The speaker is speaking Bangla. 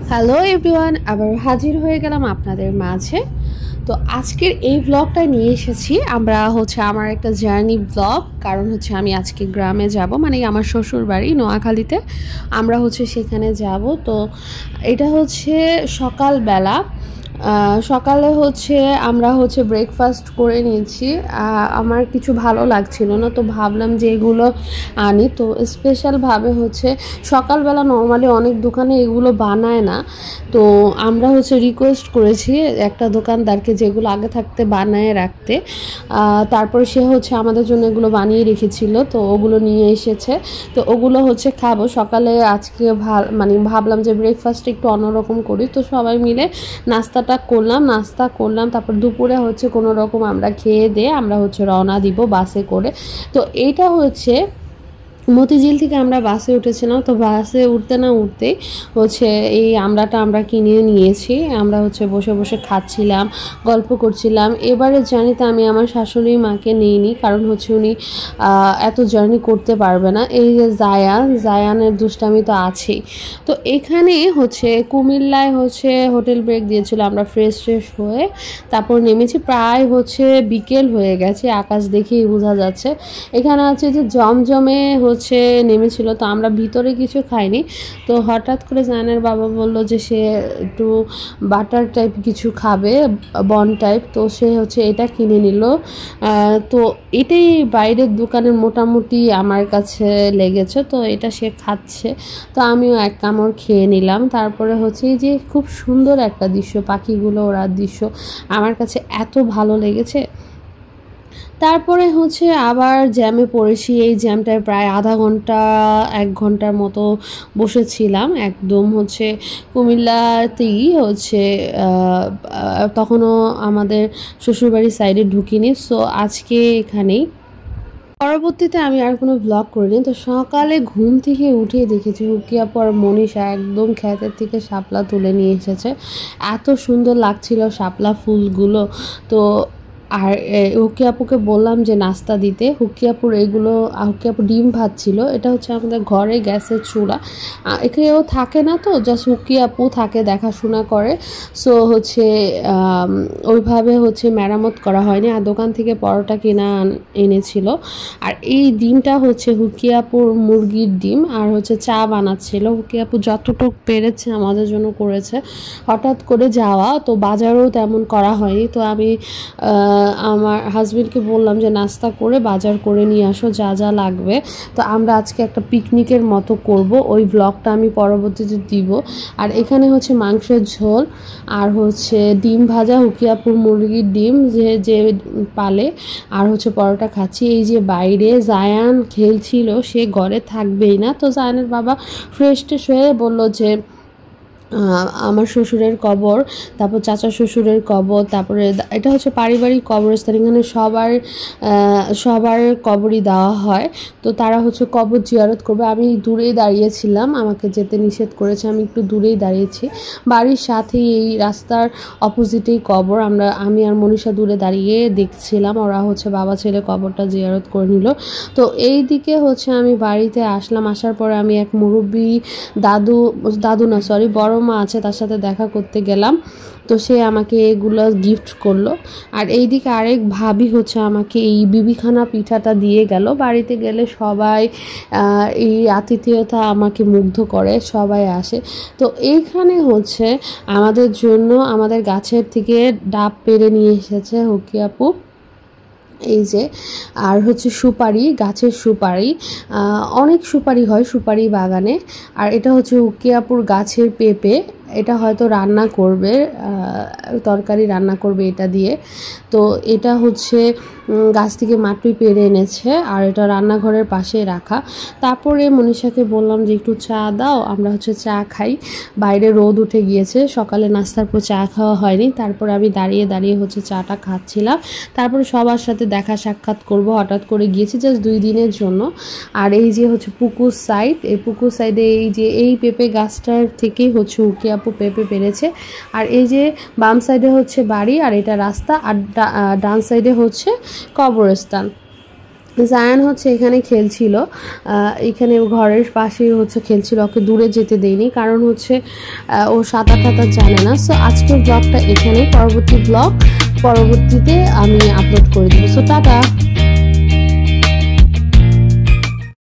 হ্যালো এভরিওয়ান, আবার হাজির হয়ে গেলাম আপনাদের মাঝে। তো আজকের এই ব্লগটা নিয়ে এসেছি আমরা আমার একটা জার্নি ব্লগ। কারণ আমি আজকে গ্রামে যাব, মানে আমার শ্বশুর বাড়ি নোয়াখালীতে। আমরা সেখানে যাব। তো এটা সকালবেলা, সকালে আমরা ব্রেকফাস্ট করে নিয়েছি। আমার কিছু ভালো লাগছিল না, তো ভাবলাম যে এগুলো আনি। তো স্পেশালভাবে সকালবেলা নর্মালি অনেক দোকানে এগুলো বানায় না, তো আমরা রিকোয়েস্ট করেছি একটা দোকানদারকে যেগুলো আগে থাকতে বানায় রাখতে। তারপরে সে আমাদের জন্য এগুলো বানিয়ে রেখেছিল, তো ওগুলো নিয়ে এসেছে। তো ওগুলো খাবো সকালে। আজকে ভাবলাম যে ব্রেকফাস্ট একটু অন্যরকম করি, তো সবাই মিলে নাস্তা করলাম। তারপর দুপুরে কোনো রকম আমরা খেয়ে দিয়ে আমরা রওনা দিব বাসে করে। তো এইটা মতিঝিল থেকে আমরা বাসে উঠেছিলাম। তো বাসে উঠতে না উঠতেই এই আমড়াটা আমরা কিনে নিয়েছি। আমরা বসে বসে খাচ্ছিলাম, গল্প করছিলাম। এবারে জার্নিতে আমি আমার শাশুড়ি মাকে নিইনি, কারণ উনি এত জার্নি করতে পারবে না। এই যে জায়ানের দুষ্টামি তো আছেই। তো এখানে কুমিল্লায় হোটেল ব্রেক দিয়েছিল। আমরা ফ্রেশ হয়ে তারপর নেমেছি। প্রায় বিকেল হয়ে গেছে, আকাশ দেখেই বোঝা যাচ্ছে। এখানে যে জমজমে নেমেছিল। তো আমরা ভিতরে কিছু খাইনি। তো হঠাৎ করে জায়ানের বাবা বলল যে সে একটু বাটার টাইপ কিছু খাবে, বন টাইপ। তো সে এটা কিনে নিল। তো এটাই বাইরের দোকানের মোটামুটি আমার কাছে লেগেছে, তো এটা সে খাচ্ছে। তো আমিও এক কামড় খেয়ে নিলাম। তারপরে যে খুব সুন্দর একটা দৃশ্য, পাখিগুলো ওড়ার দৃশ্য আমার কাছে এত ভালো লেগেছে। তারপরে আবার জ্যামে পড়েছি। এই জ্যামটায় প্রায় আধা ঘন্টা 1 ঘন্টার মতো বসেছিলাম। একদম কুমিল্লাতেই তখনও আমাদের শ্বশুরবাড়ির সাইডে ঢুকিনি। সো আজকে এখানেই। পরবর্তীতে আমি আর কোনো ব্লগ করিনি। তো সকালে ঘুম থেকে উঠে দেখেছি হুকিয়া পর মনীষা একদম ক্ষেতের থেকে শাপলা তুলে নিয়ে এসেছে। এত সুন্দর লাগছিল শাপলা ফুলগুলো। তো আর হুকিয়াপুকে বললাম যে নাস্তা দিতে। হুকিয়াপুর হুকিয়াপুর ডিম ভাত ছিল। এটা আমাদের ঘরে গ্যাসের চুলা, এখানেও থাকে না, তো জাস্ট হুকিয়াপু থাকে, দেখাশোনা করে। সো ওইভাবে মেরামত করা হয়নি। আর দোকান থেকে পরোটা কিনা এনেছিল। আর এই ডিমটা হুকিয়াপুর মুরগির ডিম। আর চা বানাচ্ছিল। হুকিয়াপু যতটুকু পেরেছে আমাদের জন্য করেছে। হঠাৎ করে যাওয়া, তো বাজারও তেমন করা হয়নি। তো আমি আমার হাজবেন্ডকে বললাম যে নাস্তা করে বাজার করে নিয়ে আসো যা যা লাগবে। তো আমরা আজকে একটা পিকনিকের মতো করব, ওই ব্লগটা আমি পরবর্তীতে দিব। আর এখানে মাংসের ঝোল আর ডিম ভাজা, হুকিয়াপুর মুরগির ডিম যে পালে, আর পরোটা খাচ্ছি। এই যে বাইরে জায়ান খেলছিল, সে ঘরে থাকবেই না। তো জায়ানের বাবা ফ্রেশ হয়ে বলল যে আমার শ্বশুরের কবর, তারপর চাচা শ্বশুরের কবর, তারপরে এটা পারিবারিক কবরস্থান। এখানে সবার কবরই দেওয়া হয়। তো তারা কবর জিয়ারত করবে। আমি দূরেই দাঁড়িয়েছিলাম, আমাকে যেতে নিষেধ করেছে, আমি একটু দূরেই দাঁড়িয়েছি। বাড়ির সাথেই এই রাস্তার অপোজিটেই কবর। আমি আর মনীষা দূরে দাঁড়িয়ে দেখছিলাম। ওরা বাবা ছেলে কবরটা জিয়ারত করে নিল। তো এই দিকে আমি বাড়িতে আসলাম। আসার পরে আমি এক মুরব্বী দাদু না সরি বড় মা আছে, তার সাথে দেখা করতে গেলাম। তো সে আমাকে এগুলো গিফট করলো। আর এইদিকে আরেক ভাবি আমাকে এই বিবিখানা পিঠাটা দিয়ে গেল। বাড়িতে গেলে সবাই এই আতিথেয়তা আমাকে মুগ্ধ করে, সবাই আসে। তো এইখানে আমাদের জন্য আমাদের গাছের থেকে ডাব পেড়ে নিয়ে এসেছে হুকিয়াপু। এই যে আর সুপারি, গাছের সুপারি, অনেক সুপারি হয় সুপারি বাগানে। আর এটা হুকিয়াপুর গাছের পেঁপে। এটা হয়তো রান্না করবে, তরকারি রান্না করবে এটা দিয়ে। তো এটা গাছ থেকে মাটি পেড়ে এনেছে, আর এটা রান্নাঘরের পাশে রাখা। তারপরে মনীষাকে বললাম যে একটু চা দাও, আমরা চা খাই। বাইরে রোদ উঠে গিয়েছে, সকালে নাস্তার পর চা খাওয়া হয়নি। তারপরে আমি দাঁড়িয়ে দাঁড়িয়ে চাটা খাচ্ছিলাম। তারপরে সবার সাথে দেখা সাক্ষাৎ করব, হঠাৎ করে গিয়েছি জাস্ট 2 দিনের জন্য। আর এই যে পুকুর সাইড, এই পুকুর সাইডে এই পেঁপে গাছটার থেকেই হুকিয়াপু পেঁপে পেরেছে। আর এই যে বাম সাইডে বাড়ি, আর এটা রাস্তা, আর ডান সাইডে কবরস্থান। জায়ান হচ্ছে এখানে খেলছিল, এখানে ঘরের পাশেই হচ্ছে খেলছিল, ওকে দূরে যেতে দেয়নি কারণ হচ্ছে ও সাঁতার টাতার জানে না। সো আজকের ব্লগটা এখানে, পরবর্তী ব্লগ পরবর্তীতে আমি আপলোড করে দেবো। So tata.